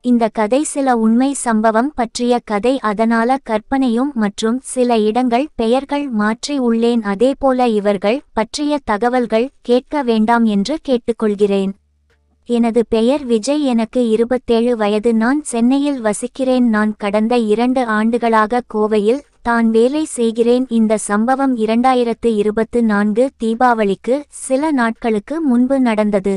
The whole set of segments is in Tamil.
இந்த கதை சில உண்மை சம்பவம் பற்றிய கதை, அதனால கற்பனையும் மற்றும் சில இடங்கள் பெயர்கள் மாற்றி உள்ளேன். அதேபோல இவர்கள் பற்றிய தகவல்கள் கேட்க வேண்டாம் என்று கேட்டுக்கொள்கிறேன். எனது பெயர் விஜய். எனக்கு 27 வயது. நான் சென்னையில் வசிக்கிறேன். நான் கடந்த 2 ஆண்டுகளாக கோவையில் தான் வேலை செய்கிறேன். இந்த சம்பவம் 2024 தீபாவளிக்கு சில நாட்களுக்கு முன்பு நடந்தது.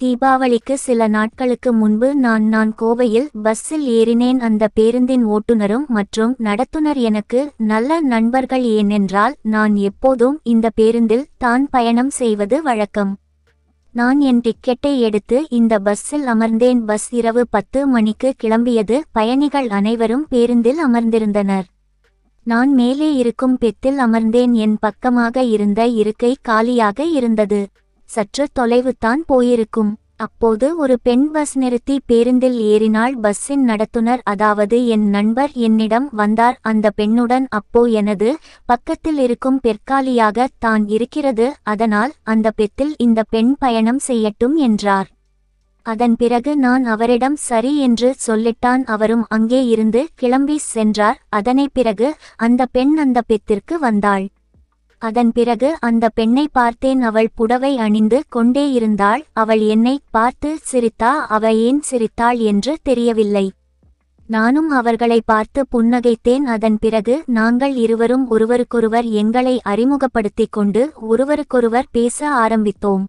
தீபாவளிக்கு சில நாட்களுக்கு முன்பு நான் கோவையில் பஸ்ஸில் ஏறினேன். அந்த பேருந்தின் ஓட்டுநரும் மற்றும் நடத்துனர் எனக்கு நல்ல நண்பர்கள். ஏனென்றால் நான் எப்போதும் இந்த பேருந்தில் தான் பயணம் செய்வது வழக்கம். நான் என் டிக்கெட்டை எடுத்து இந்த பஸ்ஸில் அமர்ந்தேன். பஸ் இரவு 10 மணிக்கு கிளம்பியது. பயணிகள் அனைவரும் பேருந்தில் அமர்ந்திருந்தனர். நான் மேலே இருக்கும் பெத்தில் அமர்ந்தேன். என் பக்கமாக இருந்த இருக்கை காலியாக இருந்தது. சற்று தொலைவுதான் போயிருக்கும். அப்போது ஒரு பெண் பஸ் நிறுத்தி பேருந்தில் ஏறினாள். பஸ்ஸின் நடத்துனர், அதாவது என் நண்பர், என்னிடம் வந்தார். அந்த பெண்ணுடன், அப்போ எனது பக்கத்தில் இருக்கும் பெற்காலியாக தான் இருக்கிறது, அதனால் அந்த பெத்தில் இந்த பெண் பயணம் செய்யட்டும் என்றார். அதன் பிறகு நான் அவரிடம் சரி என்று சொல்லிட்டான். அவரும் அங்கே இருந்து கிளம்பி சென்றார். அதனை பிறகு அந்த பெண் அந்த பெத்திற்கு வந்தாள். அதன் பிறகு அந்த பெண்ணை பார்த்தேன். அவள் புடவை அணிந்து கொண்டே இருந்தாள். அவள் என்னை பார்த்து சிரித்தா. அவ ஏன் சிரித்தாள் என்று தெரியவில்லை. நானும் அவர்களை பார்த்து புன்னகைத்தேன். அதன் பிறகு நாங்கள் இருவரும் ஒருவருக்கொருவர் எங்களை அறிமுகப்படுத்திக் கொண்டு ஒருவருக்கொருவர் பேச ஆரம்பித்தோம்.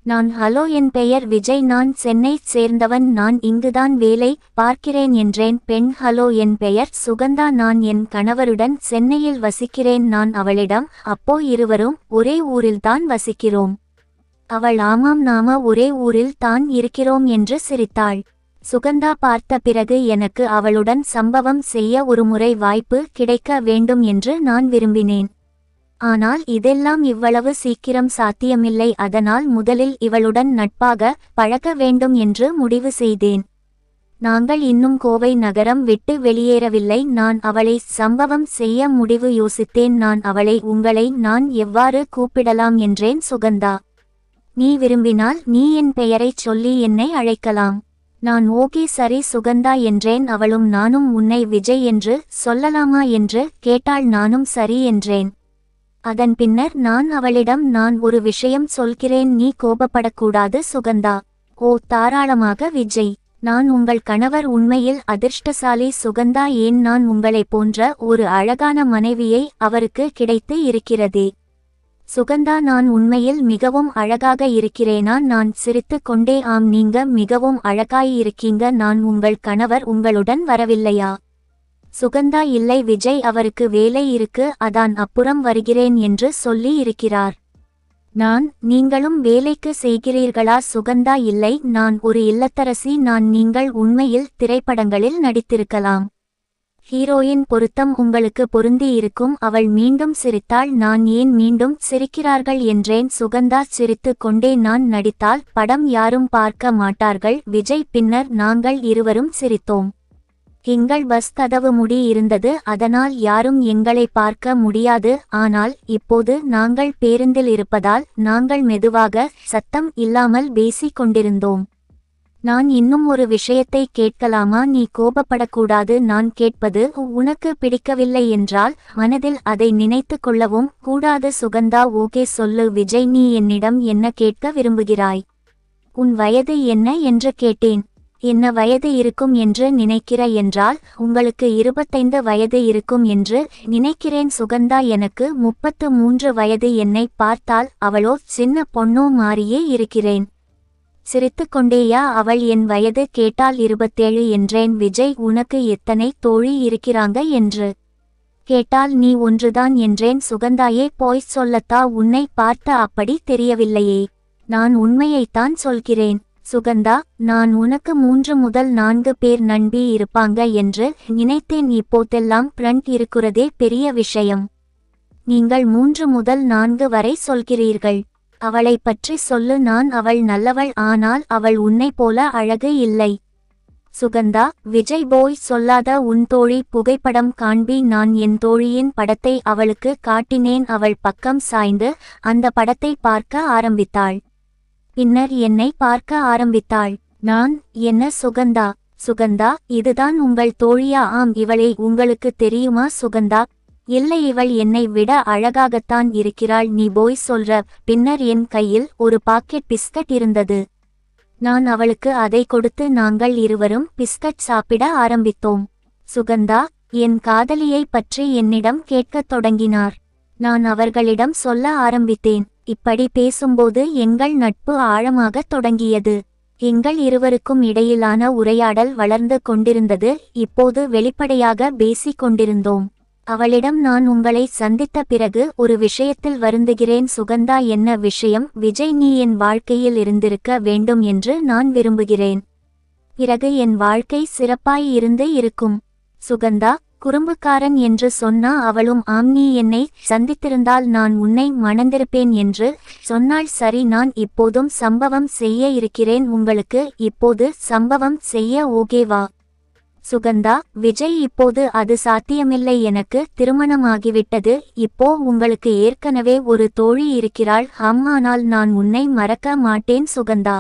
நான், ஹலோ, என் பெயர் விஜய், நான் சென்னை சேர்ந்தவன், நான் இங்குதான் வேலை பார்க்கிறேன் என்றேன். பெண், ஹலோ, என் பெயர் சுகந்தா, நான் என் கணவருடன் சென்னையில் வசிக்கிறேன். நான் அவளிடம், அப்போ இருவரும் ஒரே ஊரில்தான் வசிக்கிறோம்? அவள், ஆமாம், நாம ஒரே ஊரில் தான் இருக்கிறோம் என்று சிரித்தாள். சுகந்தா பார்த்த பிறகு எனக்கு அவளுடன் சம்பவம் செய்ய ஒருமுறை வாய்ப்பு கிடைக்க வேண்டும் என்று நான் விரும்பினேன். ஆனால் இதெல்லாம் இவ்வளவு சீக்கிரம் சாத்தியமில்லை. அதனால் முதலில் இவளுடன் நட்பாக பழக வேண்டும் என்று முடிவு செய்தேன். நாங்கள் இன்னும் கோவை நகரம் விட்டு வெளியேறவில்லை. நான் அவளை சம்பவம் செய்ய முடிவு யோசித்தேன். நான் அவளை, உங்களை நான் எவ்வாறு கூப்பிடலாம் என்றேன். சுகந்தா, நீ விரும்பினால் நீ என் பெயரைச் சொல்லி என்னை அழைக்கலாம். நான், ஓகே, சரி சுகந்தா என்றேன். அவளும், நானும் உன்னை விஜய் என்று சொல்லலாமா என்று கேட்டாள். நானும் சரி என்றேன். அதன் பின்னர் நான் அவளிடம், நான் ஒரு விஷயம் சொல்கிறேன், நீ கோபப்படக்கூடாது சுகந்தா. ஓ, தாராளமாக விஜய். நான் உங்கள் கணவர். உண்மையில் அதிர்ஷ்டசாலி சுகந்தா. ஏன், நான் உங்களைப் போன்ற ஒரு அழகான மனைவியை அவருக்கு கிடைத்து இருக்கிறதே. சுகந்தா, நான் உண்மையில் மிகவும் அழகாக இருக்கிறேனா? நான் சிரித்து கொண்டே, ஆம், நீங்க மிகவும் அழகாயிருக்கீங்க. நான் உங்கள் கணவர் உங்களுடன் வரவில்லையா? சுகந்தா, இல்லை விஜய், அவருக்கு வேலை இருக்கு, அதான் அப்புறம் வருகிறேன் என்று சொல்லி இருக்கிறார். நான், நீங்களும் வேலைக்கு செய்கிறீர்களா? சுகந்தா, இல்லை, நான் ஒரு இல்லத்தரசி. நான், நீங்கள் உண்மையில் திரைப்படங்களில் நடித்திருக்கலாம். ஹீரோயின் பொருத்தம் உங்களுக்கு பொருந்தி இருக்கும். அவள் மீண்டும் சிரித்தாள். நான், ஏன் மீண்டும் சிரிக்கிறார்கள் என்றேன். சுகந்தா சிரித்து கொண்டே, நான் நடித்தால் படம் யாரும் பார்க்க மாட்டார்கள் விஜய். பின்னர் நாங்கள் இருவரும் சிரித்தோம். எங்கள் பஸ் கதவு மூடி இருந்தது, அதனால் யாரும் எங்களை பார்க்க முடியாது. ஆனால் இப்போது நாங்கள் பேருந்தில் இருப்பதால் நாங்கள் மெதுவாக சத்தம் இல்லாமல் பேசிக் கொண்டிருந்தோம். நான் இன்னும் ஒரு விஷயத்தை கேட்கலாமா? நீ கோபப்படக்கூடாது. நான் கேட்பது உனக்கு பிடிக்கவில்லை என்றால் மனதில் அதை நினைத்து கொள்ளவும் கூடாது. சுகந்தா, ஓகே, சொல்லு விஜய், நீ என்னிடம் என்ன கேட்க விரும்புகிறாய்? உன் வயது என்ன என்று கேட்டேன். என்ன வயது இருக்கும் என்று நினைக்கிற என்றால், உங்களுக்கு 25 வயது இருக்கும் என்று நினைக்கிறேன். சுகந்தா, எனக்கு 33 வயது. என்னை பார்த்தால் அவளோ சின்ன பொண்ணோ மாறியே இருக்கிறேன். சிரித்துக்கொண்டேயா அவள் என் வயது கேட்டால்? 27 என்றேன். விஜய், உனக்கு எத்தனை தோழி இருக்கிறாங்க என்று கேட்டால் நீ ஒன்றுதான் என்றேன். சுகந்தாயே, போய் சொல்லத்தா? உன்னை பார்த்த அப்படி தெரியவில்லையே. நான் உண்மையைத்தான் சொல்கிறேன். சுகந்தா, நான் உனக்கு 3 முதல் 4 பேர் நண்பி இருப்பாங்க என்று நினைத்தேன். இப்போதெல்லாம் ஃப்ரெண்ட் இருக்கிறதே பெரிய விஷயம். நீங்கள் 3 முதல் 4 வரை சொல்கிறீர்கள். அவளை பற்றி சொல்லு. நான், அவள் நல்லவள், ஆனால் அவள் உன்னை போல அழகு இல்லை. சுகந்தா, விஜய், போய் சொல்லாத. உன் தோழி புகைப்படம் காண்பி. நான் என் தோழியின் படத்தை அவளுக்கு காட்டினேன். அவள் பக்கம் சாய்ந்து அந்த படத்தை பார்க்க ஆரம்பித்தாள். பின்னர் என்னை பார்க்க ஆரம்பித்தாள். நான், என்ன சுகந்தா, சுகந்தா, இதுதான் உங்கள் தோழியா? ஆம். இவளை உங்களுக்கு தெரியுமா? சுகந்தா, இல்லை, இவள் என்னை விட அழகாகத்தான் இருக்கிறாள். நீ போய் சொல்ற. பின்னர் என் கையில் ஒரு பாக்கெட் பிஸ்கட் இருந்தது. நான் அவளுக்கு அதை கொடுத்து நாங்கள் இருவரும் பிஸ்கட் சாப்பிட ஆரம்பித்தோம். சுகந்தா என் காதலியை பற்றி என்னிடம் கேட்கத் தொடங்கினார். நான் அவர்களிடம் சொல்ல ஆரம்பித்தேன். இப்படி பேசும்போது எங்கள் நட்பு ஆழமாகத் தொடங்கியது. எங்கள் இருவருக்கும் இடையிலான உரையாடல் வளர்ந்து கொண்டிருந்தது. இப்போது வெளிப்படையாக பேசிக் கொண்டிருந்தோம். அவளிடம், நான் உங்களை சந்தித்த பிறகு ஒரு விஷயத்தில் வருந்துகிறேன். சுகந்தா, என்ன விஷயம்? விஜய், நீ என் வாழ்க்கையில் இருந்திருக்க வேண்டும் என்று நான் விரும்புகிறேன். பிறகு என் வாழ்க்கை சிறப்பாய் இருந்து இருக்கும். சுகந்தா, குறும்புக்காரன் என்று சொன்னா அவளும் ஆம். நீ என்னை சந்தித்திருந்தால் நான் உன்னை மணந்திருப்பேன் என்று சொன்னாள். சரி, நான் இப்போதும் சம்பவம் செய்ய இருக்கிறேன். உங்களுக்கு இப்போது சம்பவம் செய்ய ஓகேவா? சுகந்தா, விஜய், இப்போது அது சாத்தியமில்லை. எனக்கு திருமணமாகிவிட்டது. இப்போ உங்களுக்கு ஏற்கனவே ஒரு தோழி இருக்கிறாள். ஆனால் நான் உன்னை மறக்க மாட்டேன். சுகந்தா,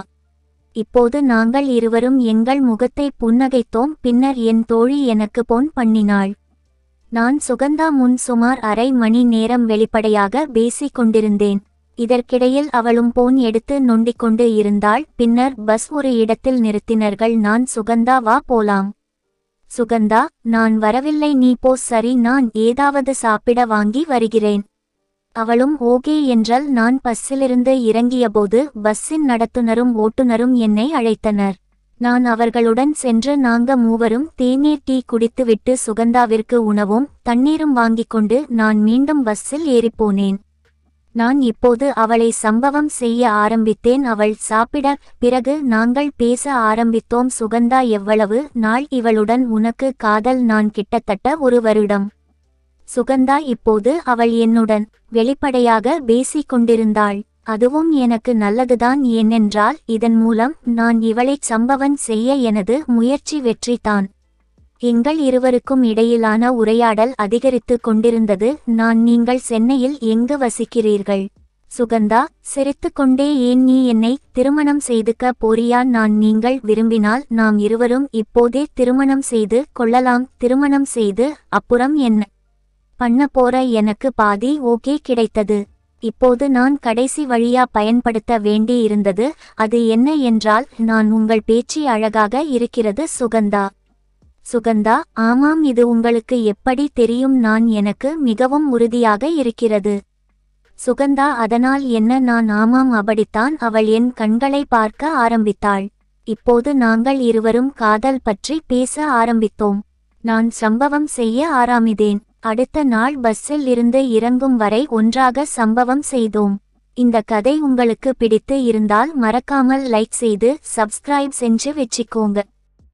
இப்போது நாங்கள் இருவரும் எங்கள் முகத்தை புன்னகைத்தோம். பின்னர் என் தோழி எனக்கு போன் பண்ணினாள். நான் சுகந்தா முன் சுமார் அரை மணி நேரம் வெளிப்படையாக பேசிக் கொண்டிருந்தேன். இதற்கிடையில் அவளும் போன் எடுத்து நொண்டிக்கொண்டு இருந்தாள். பின்னர் பஸ் ஒரு இடத்தில் நிறுத்தினர்கள். நான், சுகந்தா, வா போலாம். சுகந்தா, நான் வரவில்லை, நீ போ. சரி, நான் ஏதாவது சாப்பிட வாங்கி வருகிறேன். அவளும் ஓகே என்றால். நான் பஸ்ஸிலிருந்து இறங்கியபோது பஸ்ஸின் நடத்துனரும் ஓட்டுநரும் என்னை அழைத்தனர். நான் அவர்களுடன் சென்று நாங்க மூவரும் தேநீர் டீ குடித்துவிட்டு சுகந்தாவிற்கு உணவும் தண்ணீரும் வாங்கிக் கொண்டு நான் மீண்டும் பஸ்ஸில் ஏறிப்போனேன். நான் இப்போது அவளை சம்பவம் செய்ய ஆரம்பித்தேன். அவள் சாப்பிட பிறகு நாங்கள் பேச ஆரம்பித்தோம். சுகந்தா, எவ்வளவு நாள் இவளுடன் உனக்கு காதல்? நான் கிட்டத்தட்ட 1 வருடம். சுகந்தா, இப்போது அவள் என்னுடன் வெளிப்படையாக பேசிக் கொண்டிருந்தாள். அதுவும் எனக்கு நல்லதுதான். ஏனென்றால் இதன் மூலம் நான் இவளைச் சம்பவம் செய்ய எனது முயற்சி வெற்றிதான். எங்கள் இருவருக்கும் இடையிலான உரையாடல் அதிகரித்து கொண்டிருந்தது. நான், நீங்கள் சென்னையில் எங்கு வசிக்கிறீர்கள்? சுகந்தா சிரித்துக்கொண்டே, ஏன், நீ என்னை திருமணம் செய்துக்க போறியா? நான், நீங்கள் விரும்பினால் நாம் இருவரும் இப்போதே திருமணம் செய்து கொள்ளலாம். திருமணம் செய்து அப்புறம் என்ன பண்ண போற? எனக்கு பாதி ஓகே கிடைத்தது. இப்போது நான் கடைசி வழியா பயன்படுத்த வேண்டி இருந்தது. அது என்ன என்றால், நான், உங்கள் பேச்சு அழகாக இருக்கிறது. சுகந்தா. சுகந்தா, ஆமாம். இது உங்களுக்கு எப்படி தெரியும்? நான், எனக்கு மிகவும் உறுதியாக இருக்கிறது. சுகந்தா, அதனால் என்ன? நான், ஆமாம், அப்படித்தான். அவள் என் கண்களை பார்க்க ஆரம்பித்தாள். இப்போது நாங்கள் இருவரும் காதல் பற்றி பேச ஆரம்பித்தோம். நான் சம்பவம் செய்ய ஆரம்பித்தேன். அடுத்த நாள் பஸ்ஸில் இருந்து இறங்கும் வரை ஒன்றாக சம்பவம் செய்தோம். இந்த கதை உங்களுக்கு பிடித்து இருந்தால் மறக்காமல் லைக் செய்து சப்ஸ்கிரைப் செஞ்சு வச்சுக்கோங்க.